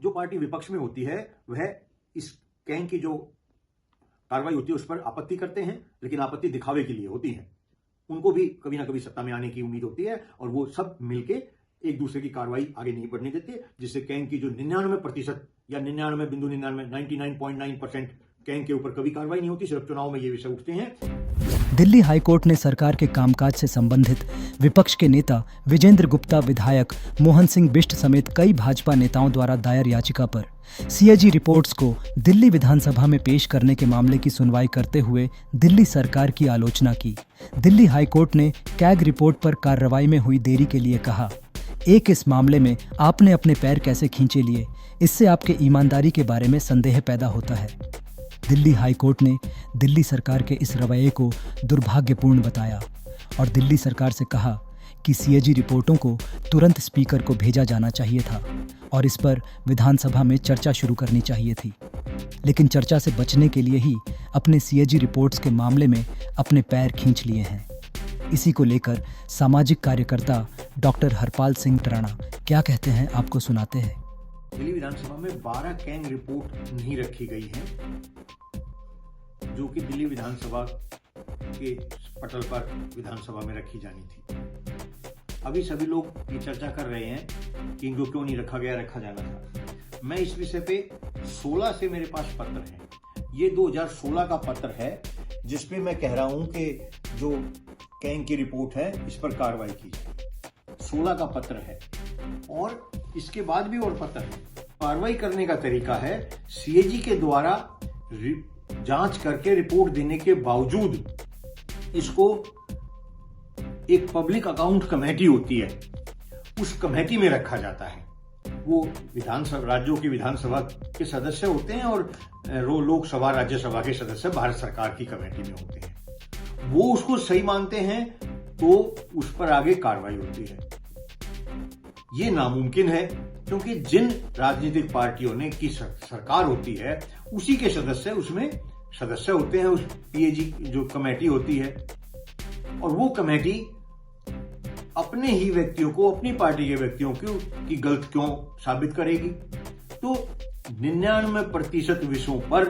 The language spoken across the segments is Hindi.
जो पार्टी विपक्ष में होती है वह इस कैंग की जो कार्रवाई होती है उस पर आपत्ति करते हैं, लेकिन आपत्ति दिखावे के लिए होती है। उनको भी कभी ना कभी सत्ता में आने की उम्मीद होती है और वो सब मिलके एक दूसरे की कार्रवाई आगे नहीं बढ़ने देते, जिससे कैंग की जो 99% या 99.9% कैंग के ऊपर कभी कार्रवाई नहीं होती। सिर्फ चुनाव में ये विषय उठते हैं। दिल्ली हाईकोर्ट ने सरकार के कामकाज से संबंधित विपक्ष के नेता विजेंद्र गुप्ता, विधायक मोहन सिंह बिष्ट समेत कई भाजपा नेताओं द्वारा दायर याचिका पर सीएजी रिपोर्ट्स को दिल्ली विधानसभा में पेश करने के मामले की सुनवाई करते हुए दिल्ली सरकार की आलोचना की। दिल्ली हाईकोर्ट ने कैग रिपोर्ट पर कार्रवाई में हुई देरी के लिए कहा, एक इस मामले में आपने अपने पैर कैसे खींचे लिए, इससे आपके ईमानदारी के बारे में संदेह पैदा होता है। दिल्ली हाईकोर्ट ने दिल्ली सरकार के इस रवैये को दुर्भाग्यपूर्ण बताया और दिल्ली सरकार से कहा कि सीएजी रिपोर्टों को तुरंत स्पीकर को भेजा जाना चाहिए था और इस पर विधानसभा में चर्चा शुरू करनी चाहिए थी, लेकिन चर्चा से बचने के लिए ही अपने सीएजी रिपोर्ट्स के मामले में अपने पैर खींच लिए हैं। इसी को लेकर सामाजिक कार्यकर्ता डॉक्टर हरपाल सिंह राणा क्या कहते हैं, आपको सुनाते हैं। दिल्ली विधानसभा में 12 कैंग रिपोर्ट नहीं रखी गई है, जो कि दिल्ली विधानसभा के पटल पर विधानसभा में रखी जानी थी। अभी सभी लोग ये चर्चा कर रहे हैं कि इनको क्यों नहीं रखा गया, रखा जाना था। मैं इस विषय पे 16 से मेरे पास पत्र हैं। ये 2016 का पत्र है जिसपे मैं कह रहा हूं कि जो कैंग की रिपोर्ट है इस पर कार्रवाई की जाए। 16 का पत्र है और इसके बाद भी और पत्र है। कार्रवाई करने का तरीका है सीएजी के द्वारा जांच करके रिपोर्ट देने के बावजूद इसको एक पब्लिक अकाउंट कमेटी होती है, उस कमेटी में रखा जाता है। वो विधानसभा, राज्यों की विधानसभा के सदस्य होते हैं और लोकसभा राज्यसभा के सदस्य भारत सरकार की कमेटी में होते हैं। वो उसको सही मानते हैं तो उस पर आगे कार्रवाई होती है। ये नामुमकिन है क्योंकि जिन राजनीतिक पार्टियों ने की सरकार होती है उसी के सदस्य उसमें सदस्य होते हैं, उस पीएजी जो कमेटी होती है, और वो कमेटी अपने ही व्यक्तियों को, अपनी पार्टी के व्यक्तियों की गलत क्यों साबित करेगी। तो 99% विषयों पर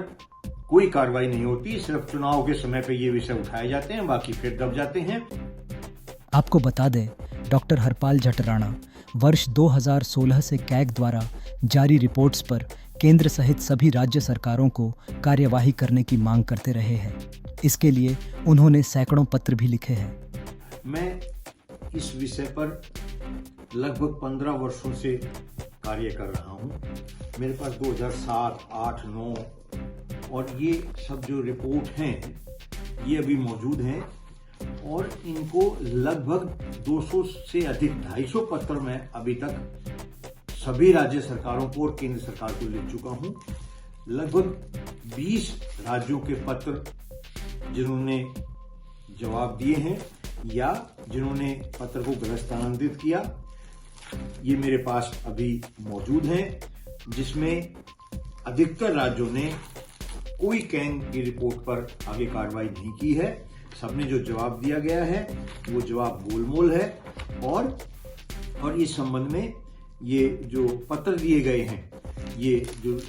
कोई कार्रवाई नहीं होती। सिर्फ चुनाव के समय पे ये विषय उठाए जाते हैं, बाकी फिर दब जाते हैं। आपको बता दें, डॉक्टर हरपाल राणा वर्ष 2016 से कैग द्वारा जारी रिपोर्ट्स पर केंद्र सहित सभी राज्य सरकारों को कार्यवाही करने की मांग करते रहे हैं। इसके लिए उन्होंने सैकड़ों पत्र भी लिखे हैं। मैं इस विषय पर लगभग 15 वर्षों से कार्य कर रहा हूं। मेरे पास 2007, 8, 9 और ये सब जो रिपोर्ट हैं ये अभी मौजूद हैं और इनको लगभग 200 से अधिक 250 पत्र मैं अभी तक सभी राज्य सरकारों को और केंद्र सरकार को लिख चुका हूं। लगभग 20 राज्यों के पत्र जिन्होंने जवाब दिए हैं या जिन्होंने पत्र को गलत स्थानांतरित किया, ये मेरे पास अभी मौजूद हैं, जिसमें अधिकतर राज्यों ने कोई कैंग की रिपोर्ट पर आगे कार्रवाई नहीं की है। सबने जो जवाब दिया गया है वो जवाब गोलमोल है और इस संबंध में ये जो पत्र दिए गए हैं, ये जो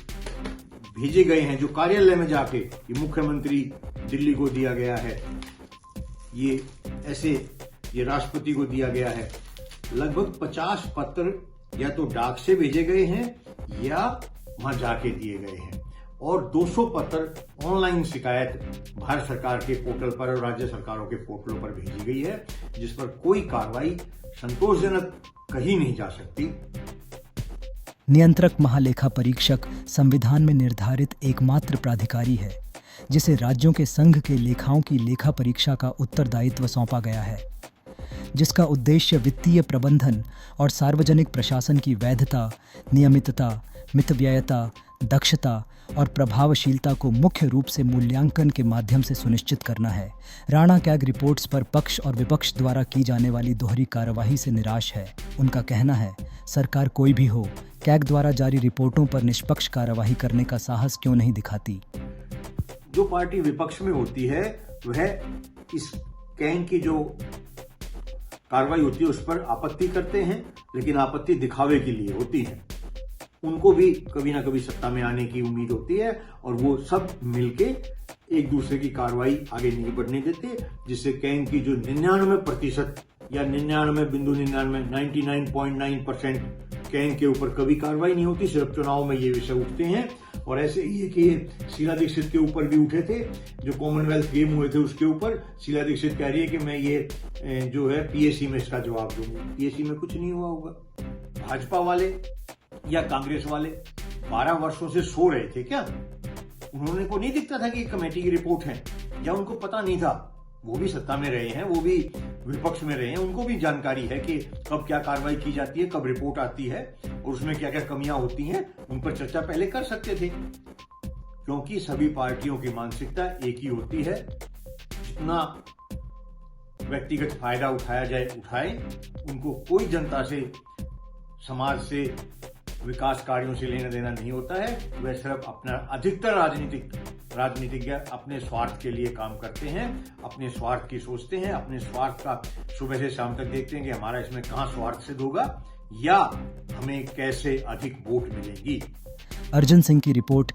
भेजे गए हैं, जो कार्यालय में जाके ये मुख्यमंत्री दिल्ली को दिया गया है, ये राष्ट्रपति को दिया गया है। लगभग 50 पत्र या तो डाक से भेजे गए हैं या वहां जाके दिए गए हैं और 200 पत्र ऑनलाइन शिकायत भारत सरकार के पोर्टल पर और राज्य सरकारों के पोर्टलों पर भेजी गई है, जिस पर कोई कार्रवाई संतोषजनक कही नहीं जा सकती। नियंत्रक महालेखा परीक्षक संविधान में निर्धारित एकमात्र प्राधिकारी है जिसे राज्यों के संघ के लेखाओं की लेखा परीक्षा का उत्तरदायित्व सौंपा गया है, जिसका उद्देश्य वित्तीय प्रबंधन और सार्वजनिक प्रशासन की वैधता, नियमितता, मितव्ययता, दक्षता और प्रभावशीलता को मुख्य रूप से मूल्यांकन के माध्यम से सुनिश्चित करना है। राणा कैग रिपोर्ट्स पर पक्ष और विपक्ष द्वारा की जाने वाली दोहरी कार्यवाही से निराश है। उनका कहना है, सरकार कोई भी हो, कैग द्वारा जारी रिपोर्टों पर निष्पक्ष कार्यवाही करने का साहस क्यों नहीं दिखाती। जो पार्टी विपक्ष में होती है वह इस कैंग की जो कार्रवाई होती है उस पर आपत्ति करते हैं, लेकिन आपत्ति दिखावे के लिए होती है। उनको भी कभी ना कभी सत्ता में आने की उम्मीद होती है और वो सब मिलके एक दूसरे की कार्रवाई आगे नहीं बढ़ने देते, जिससे कैंग की जो 99% या 99.99% कैंग के ऊपर कभी कार्रवाई नहीं होती। सिर्फ चुनाव में ये विषय उठते हैं। और ऐसे ही कि शीला दीक्षित के ऊपर भी उठे थे, जो कॉमनवेल्थ गेम हुए थे उसके ऊपर शीला दीक्षित कह रही है कि मैं ये जो है पीएससी में इसका जवाब दूंगी। पीएससी में कुछ नहीं हुआ होगा। भाजपा वाले या कांग्रेस वाले 12 वर्षों से सो रहे थे क्या? उन्होंने को नहीं दिखता था कि कमेटी की रिपोर्ट है, या उनको पता नहीं था? वो भी सत्ता में रहे हैं, वो भी विपक्ष में रहे हैं, उनको भी जानकारी है कि कब क्या कार्रवाई की जाती है, कब रिपोर्ट आती है और उसमें क्या क्या कमियां होती हैं। उन पर चर्चा पहले कर सकते थे, क्योंकि सभी पार्टियों की मानसिकता एक ही होती है, जितना व्यक्तिगत फायदा उठाया जाए उठाए। उनको कोई जनता से, समाज से, विकास कार्यों से लेना देना नहीं होता है। वह सिर्फ अपना, अधिकतर राजनीतिज्ञ अपने स्वार्थ के लिए काम करते हैं, अपने स्वार्थ की सोचते हैं, अपने स्वार्थ का सुबह से शाम तक देखते हैं कि हमारा इसमें कहाँ स्वार्थ सिद्ध होगा या हमें कैसे अधिक वोट मिलेगी। अर्जुन सिंह की रिपोर्ट।